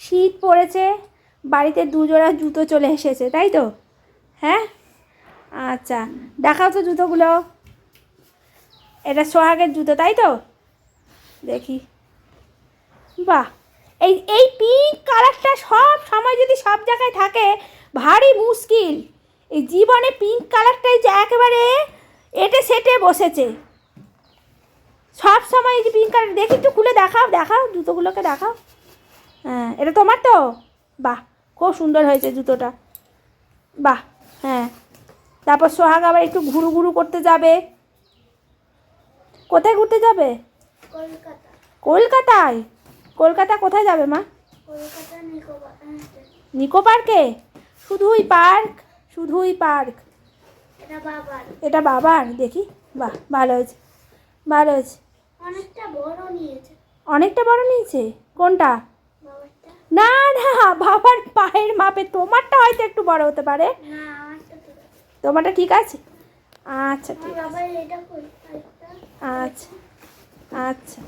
শীত পড়েছে, বাড়িতে 2 জোড়া জুতো চলে এসেছে, তাই তো? হ্যাঁ, আচ্ছা দেখাও তো জুতোগুলো। এটা সোহাগের জুতো, তাই তো? দেখি, বাহ, এই এই পিঙ্ক কালারটা সব সময় যদি সব জায়গায় থাকে ভারী মুশকিল। এই জীবনে পিঙ্ক কালারটাই যে একেবারে এটে সেটে বসেছে সব সময়। এই যে পিঙ্ক কালার, দেখি একটু খুলে দেখাও, দেখাও জুতোগুলোকে দেখাও। হ্যাঁ, এটা তোমার তো? বাহ, খুব সুন্দর হয়েছে জুতোটা, বাহ। হ্যাঁ, তারপর সোহাগ আবার একটু ঘুরু ঘুরু করতে যাবে। কোথায় ঘুরতে যাবে? কলকাতা। কলকাতায়? কলকাতা কোথায় যাবে মা? কলকাতা নিকো পার্কে? শুধুই পার্ক, শুধুই পার্ক। এটা বাবার। এটা বাবার? দেখি, বাহ, ভালো হয়েছে, ভালো হয়েছে। অনেকটা বড় নিয়েছে। অনেকটা বড় নিয়েছে? কোনটা? বাবারটা। না না, বাবার পায়ের মাপে তোমারটা হয়তো একটু বড় হতে পারে। না, আমারটা ঠিক আছে। তোমারটা ঠিক আছে? আচ্ছা ঠিক আছে, বাবার এটা কই? আচ্ছা আচ্ছা।